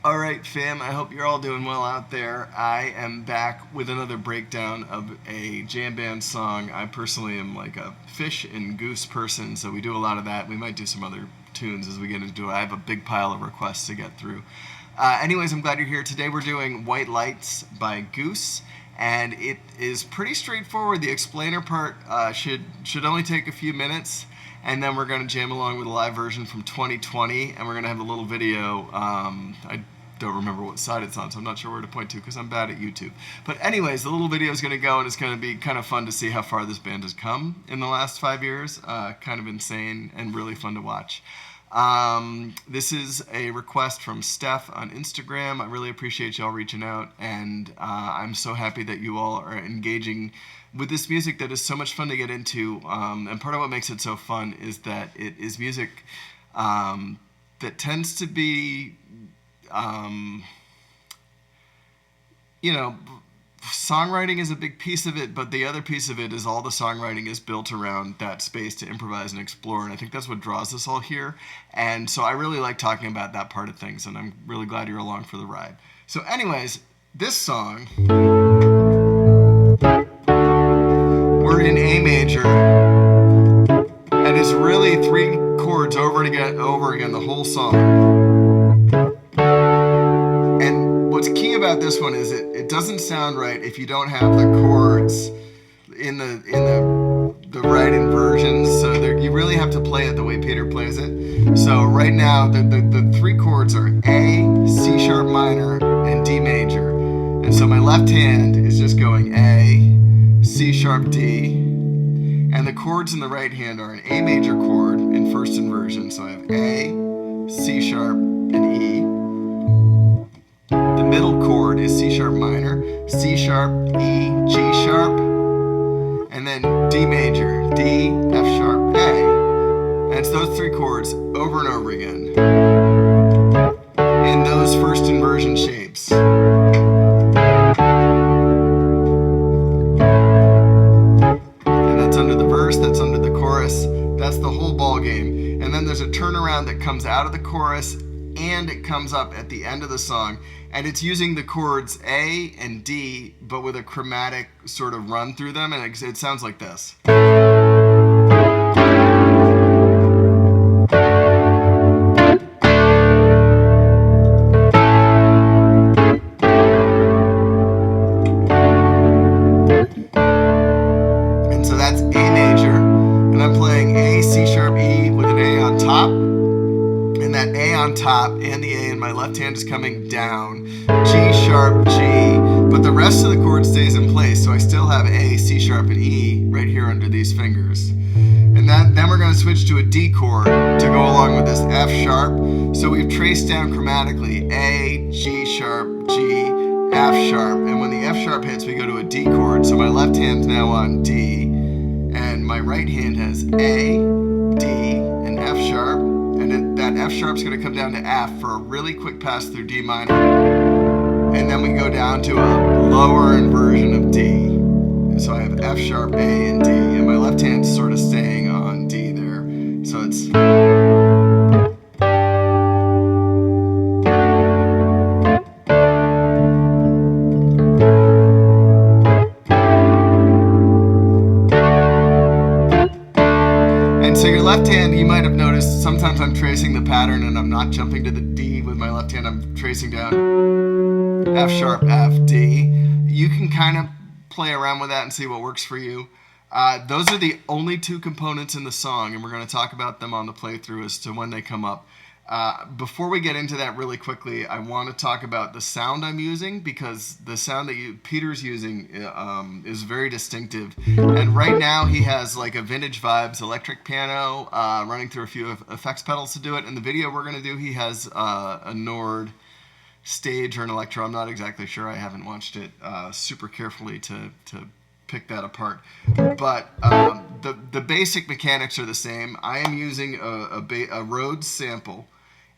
All right, fam, I hope you're all doing well out there. I am back with another breakdown of a jam band song. I personally am like a fish and goose person, so we do a lot of that. We might do some other tunes as we get into it. I have a big pile of requests to get through. Anyways, I'm glad you're here. Today we're doing White Lights by Goose, and it is pretty straightforward. The explainer part should only take a few minutes, and then we're going to jam along with a live version from 2020, and we're going to have a little video. I don't remember what side it's on, so I'm not sure where to point to because I'm bad at YouTube. But anyways, the little video is going to go, and it's going to be kind of fun to see how far this band has come in the last 5 years. Kind of insane and really fun to watch. This is a request from Steph on Instagram. I really appreciate y'all reaching out, and I'm so happy that you all are engaging with this music that is so much fun to get into. And part of what makes it so fun is that it is music that tends to be, songwriting is a big piece of it, but the other piece of it is all the songwriting is built around that space to improvise and explore, and I think that's what draws us all here. And so I really like talking about that part of things, and I'm really glad you're along for the ride. So anyways, this song, we're in A major, and it's really three chords over again the whole song. What's key about this one is it doesn't sound right if you don't have the chords in the right inversions. So you really have to play it the way Peter plays it. So right now the three chords are A, C sharp minor, and D major. And so my left hand is just going A, C sharp, D, and the chords in the right hand are an A major chord in first inversion. So I have A, C sharp, and E. The middle chord is C sharp minor, C sharp, E, G sharp, and then D major, D, F sharp, A. And it's those three chords over and over again in those first inversion shapes. And that's under the verse, that's under the chorus, that's the whole ball game. And then there's a turnaround that comes out of the chorus and it comes up at the end of the song, and it's using the chords A and D, but with a chromatic sort of run through them, and it sounds like this. And so that's A major, and I'm playing A, C sharp, E with an A on top. And that A on top and the A in my left hand is coming down, G sharp, G, but the rest of the chord stays in place, so I still have A, C sharp, and E right here under these fingers. And then we're going to switch to a D chord to go along with this F sharp. So we've traced down chromatically A, G sharp, G, F sharp, and when the F sharp hits, we go to a D chord. So my left hand's now on D, and my right hand has A, D, and F sharp. And that F sharp's going to come down to F for a really quick pass through D minor. And then we go down to a lower inversion of D. So I have F sharp, A, and D. And my left hand's sort of staying on D there. So it's... So your left hand, you might have noticed, sometimes I'm tracing the pattern and I'm not jumping to the D with my left hand, I'm tracing down F sharp, F, D. You can kind of play around with that and see what works for you. Those are the only two components in the song, and we're going to talk about them on the playthrough as to when they come up. Before we get into that really quickly, I want to talk about the sound I'm using, because the sound that Peter's using is very distinctive. And right now he has like a Vintage Vibes electric piano running through a few effects pedals to do it. In the video we're going to do, he has a Nord stage or an Electro. I'm not exactly sure. I haven't watched it super carefully to pick that apart. But the basic mechanics are the same. I am using a Rhodes sample,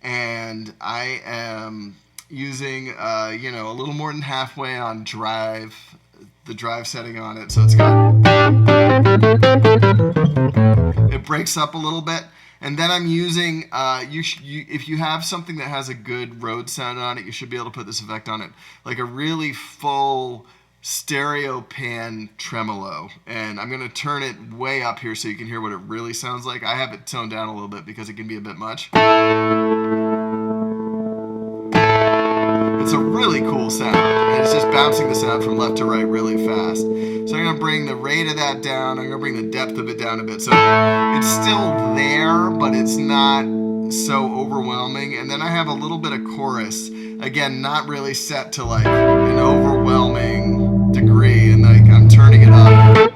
and I am using a little more than halfway on drive, the drive setting on it, so it breaks up a little bit, And then I'm using, if you have something that has a good Rhodes sound on it, you should be able to put this effect on it, like a really full stereo pan tremolo. And I'm going to turn it way up here so you can hear what it really sounds like. I have it toned down a little bit because it can be a bit much. It's a really cool sound, and it's just bouncing the sound from left to right really fast. So I'm going to bring the rate of that down. I'm going to bring the depth of it down a bit. So it's still there, but it's not so overwhelming. And then I have a little bit of chorus. Again, not really set to like an overwhelming degree, and like I'm turning it up.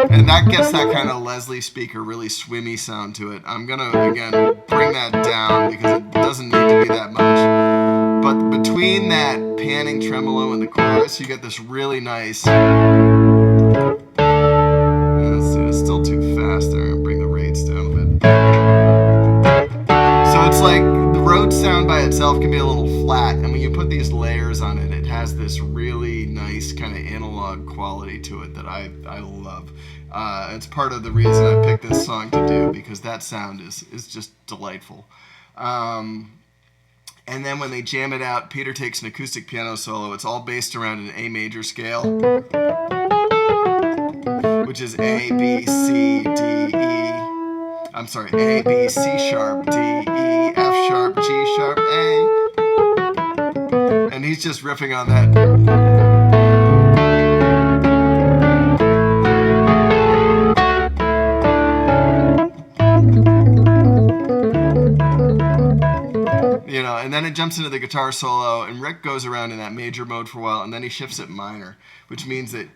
And that gets that kind of Leslie speaker, really swimmy sound to it. I'm going to, again, bring that down because it doesn't need to be that much. But between that panning tremolo and the chorus, you get this really nice... It's still too fast there. I'm going to bring the rates down a bit. So it's like the Rhodes sound by itself can be a little flat, and when you put these layers on it, it has this really nice kind of analog quality to it that I love. It's part of the reason I picked this song to do, because that sound is just delightful. And then when they jam it out, Peter takes an acoustic piano solo. It's all based around an A major scale, which is A, B, C, D, E. I'm sorry, A, B, C sharp, D, E, F sharp, G sharp, A. And he's just riffing on that. You know, and then it jumps into the guitar solo, and Rick goes around in that major mode for a while, and then he shifts it minor, which means that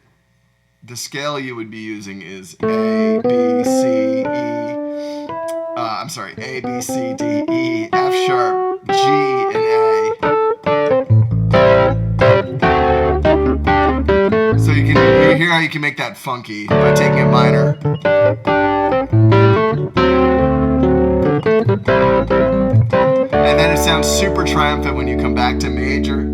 the scale you would be using is A, B, C, E. A, B, C, D, E, F sharp, G, and A. So you hear how you can make that funky by taking it minor. And then it sounds super triumphant when you come back to major.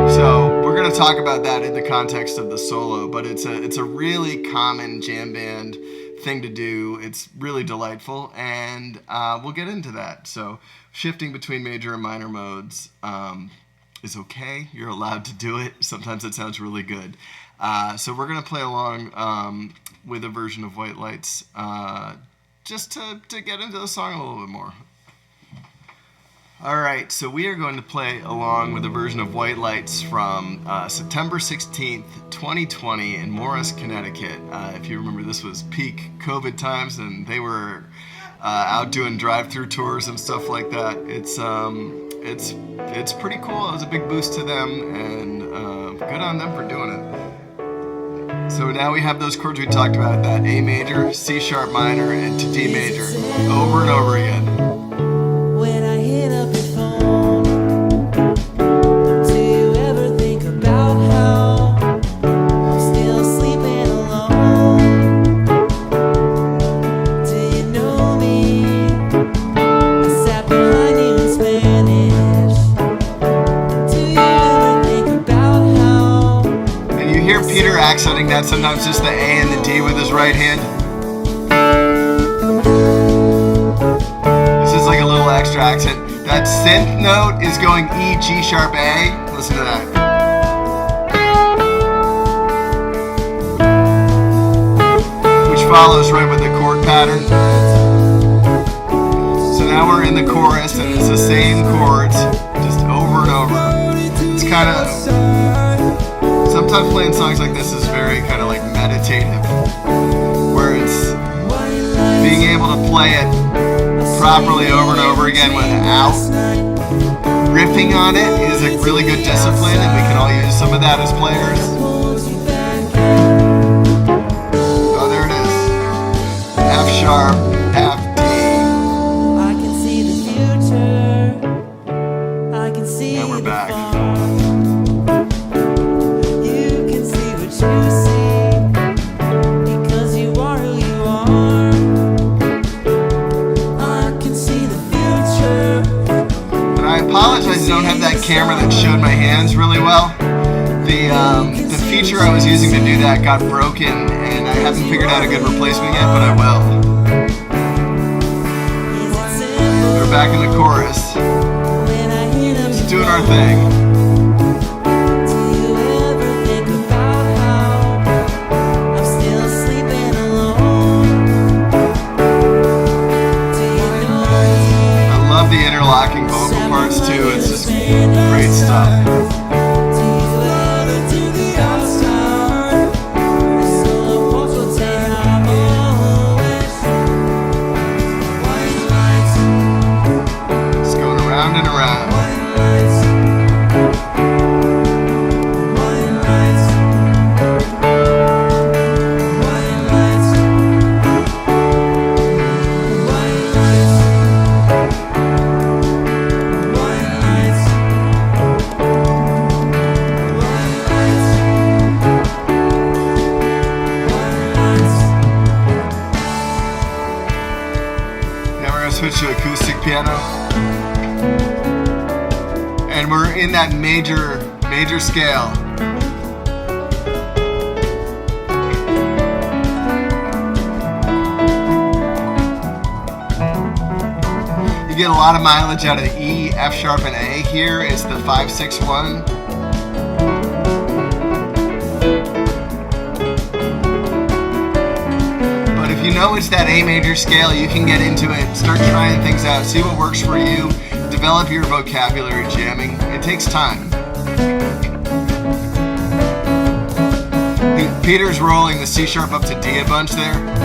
So we're going to talk about that in the context of the solo, but it's a really common jam band thing to do. It's really delightful, and we'll get into that. So shifting between major and minor modes is okay. You're allowed to do it. Sometimes it sounds really good. So we're going to play along with a version of White Lights just to get into the song a little bit more. Alright, so we are going to play along with a version of White Lights from September 16th, 2020 in Morris, Connecticut. If you remember, this was peak COVID times, and they were out doing drive-through tours and stuff like that. It's pretty cool. It was a big boost to them, and good on them for doing it. So now we have those chords we talked about, that A major, C sharp minor, and to D major, over and over again. When I hit up your phone, do you ever think about how I'm still sleeping alone? Do you know me? I sat behind you in Spanish. Do you ever think about how? And you hear Peter accenting that sometimes just the A and the D with his right hand. This is like a little extra accent. That synth note is going E, G sharp, A. Listen to that. Which follows right with the chord pattern. So now we're in the chorus, and it's the same chords, just over and over. It's kind of... Sometimes playing songs like this is very kind of like meditative, where it's being able to play it properly over and over again without riffing on it is a really good discipline, and we can all use some of that as players. Oh, there it is. F sharp, F, D. I can see the future. I can see. And we're back. I apologize I don't have that camera that showed my hands really well. The feature I was using to do that got broken, and I haven't figured out a good replacement yet, but I will. We're back in the chorus. Just doing our thing. The interlocking vocal parts too, it's just great stuff. It's going around and around. Switch to acoustic piano, and we're in that major scale. You get a lot of mileage out of E, F sharp, and A. Here is the 5-6-1. If you know it's that A major scale, you can get into it, start trying things out, see what works for you, develop your vocabulary jamming. It takes time. Peter's rolling the C sharp up to D a bunch there.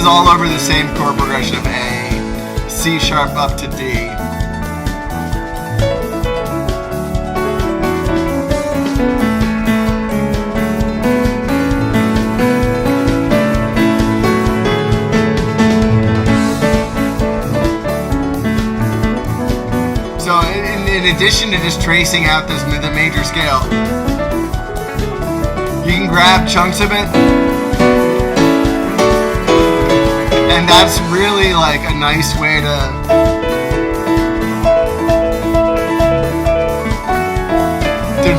All over the same chord progression of A, C sharp up to D. So in addition to just tracing out the major scale, you can grab chunks of it. And that's really like a nice way to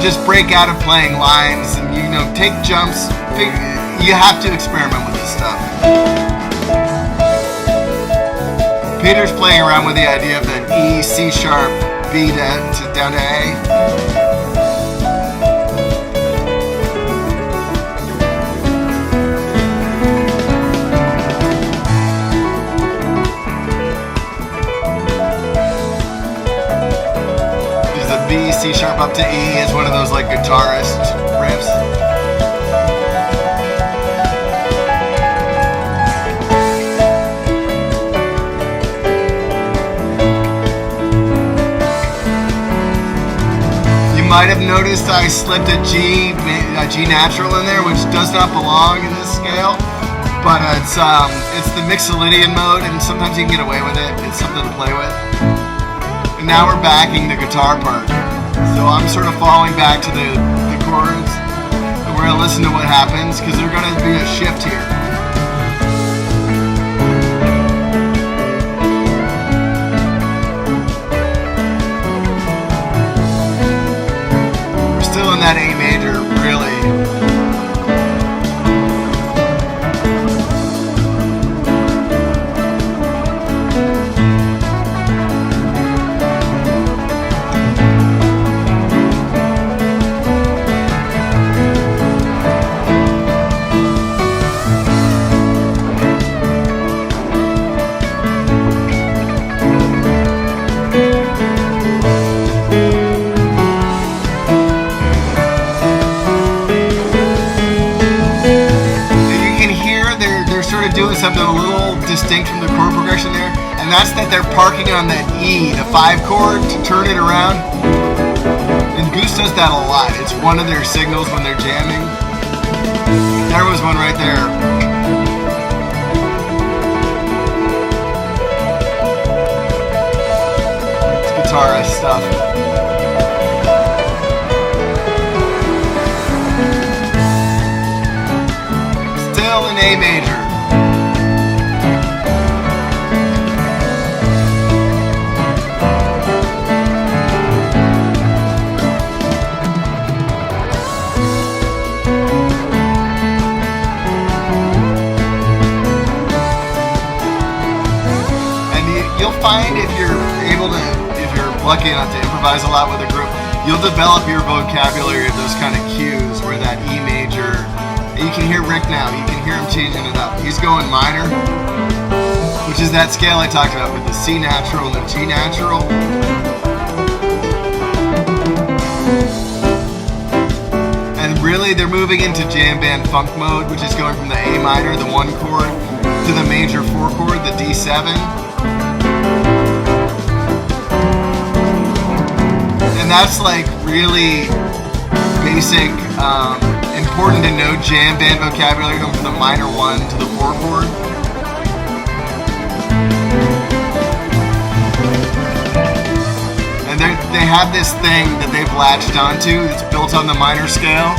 just break out of playing lines and, you know, take jumps. You have to experiment with this stuff. Peter's playing around with the idea of that E, C sharp, B down to A. B, C sharp up to E is one of those like guitarist riffs. You might have noticed I slipped a G natural in there, which does not belong in this scale, but it's the Mixolydian mode, and sometimes you can get away with it. It's something to play with. And now we're backing the guitar part. So I'm sort of falling back to the chords. And we're going to listen to what happens, because there's going to be a shift here. We're still in that A major, really. Something a little distinct from the chord progression there, and that's that they're parking on that E, the 5 chord, to turn it around. And Goose does that a lot. It's one of their signals when they're jamming. There was one right there. It's guitarist stuff. A major. You'll find if you're lucky enough to improvise a lot with a group, you'll develop your vocabulary of those kind of cues where that E major, and you can hear Rick now, you can hear him changing it up. He's going minor, which is that scale I talked about with the C natural and the G natural. And really they're moving into jam band funk mode, which is going from the A minor, the 1 chord, to the major 4 chord, the D7. And that's like really basic, important to know jam band vocabulary, going from the minor 1 to the 4 chord. And they have this thing that they've latched onto that's built on the minor scale.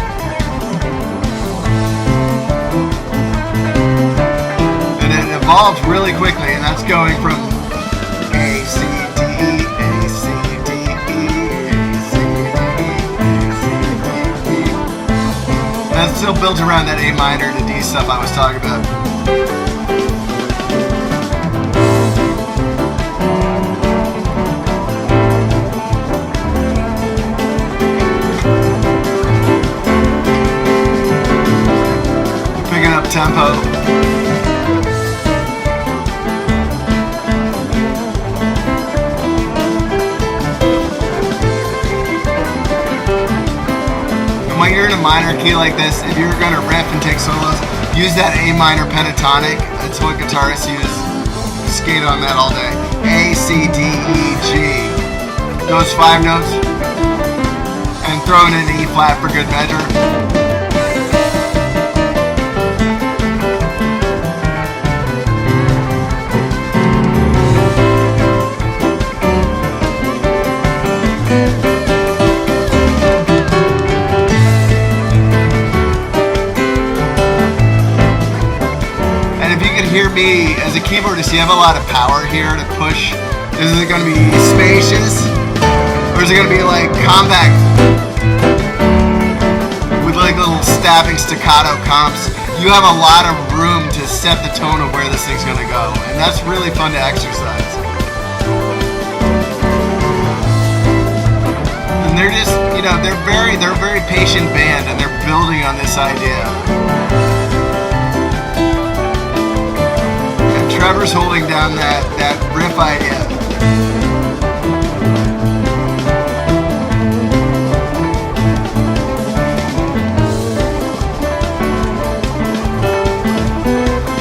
And it evolved really quickly, and that's going from A, C, D, A, C, D, that's still built around that A minor to D stuff I was talking about. Picking up tempo. When you're in a minor key like this, if you're going to riff and take solos, use that A minor pentatonic. That's what guitarists use. Skate on that all day. A, C, D, E, G. Those 5 notes. And throw in an E flat for good measure. Hear me as a keyboardist, you have a lot of power here to push. Is it going to be spacious, or is it going to be like compact with like little stabbing staccato comps? You have a lot of room to set the tone of where this thing's going to go, and that's really fun to exercise. And they're just, they're a very patient band, and they're building on this idea. Trevor's holding down that riff idea.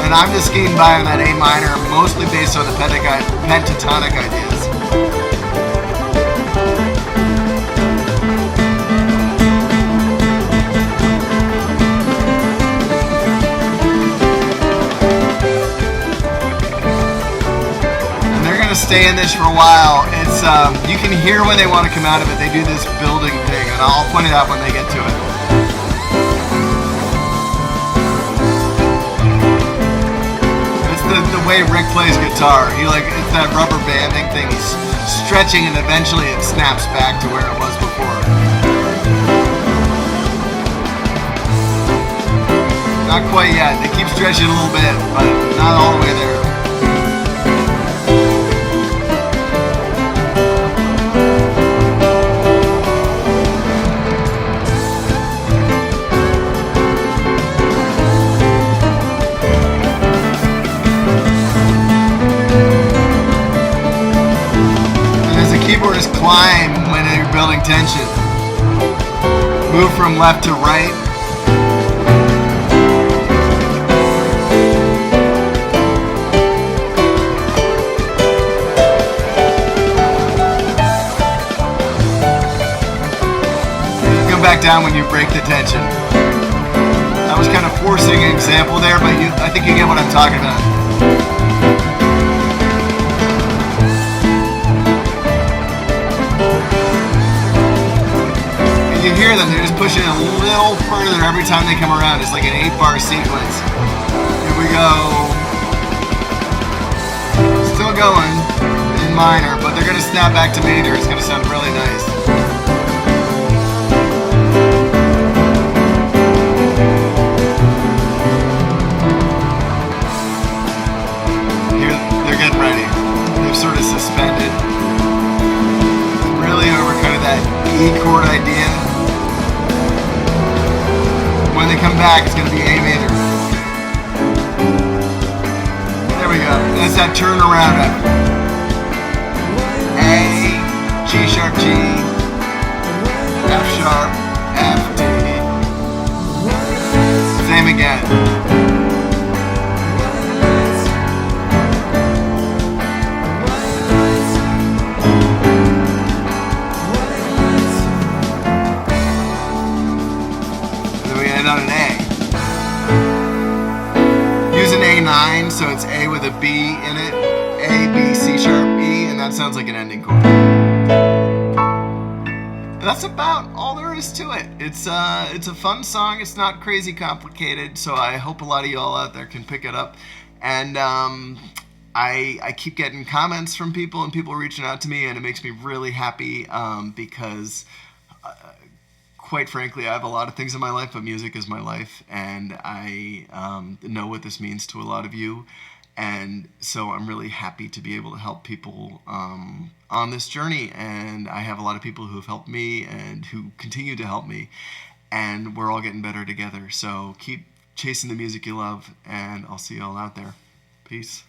And I'm just skating by on that A minor, mostly based on the pentatonic ideas. Stay in this for a while. It's you can hear when they want to come out of it. They do this building thing, and I'll point it out when they get to it. It's the way Rick plays guitar. It's that rubber banding thing. He's stretching, and eventually it snaps back to where it was before. Not quite yet. They keep stretching a little bit, but not all the way there. Keyboardists climb when you're building tension. Move from left to right. Come back down when you break the tension. I was kind of forcing an example there, but I think you get what I'm talking about. You hear them, they're just pushing it a little further every time they come around. It's like an 8-bar sequence. minor, but they're gonna snap back to major. It's gonna sound really nice. Here, they're getting ready. They've sort of suspended. Really over kind of that E chord idea. When they come back, it's gonna be A major. There we go. That's that turnaround of A, G sharp, G, F sharp, F, D. Same again. And then we end on an A. Use an A9, so it's A with a B in it. A, B, C sharp, E, and that sounds like an ending chord. And that's about all there is to it. It's a fun song. It's not crazy complicated, so I hope a lot of y'all out there can pick it up. And I keep getting comments from people and people reaching out to me, and it makes me really happy because quite frankly, I have a lot of things in my life, but music is my life, and I know what this means to a lot of you. And so I'm really happy to be able to help people on this journey. And I have a lot of people who have helped me and who continue to help me. And we're all getting better together. So keep chasing the music you love, and I'll see you all out there. Peace.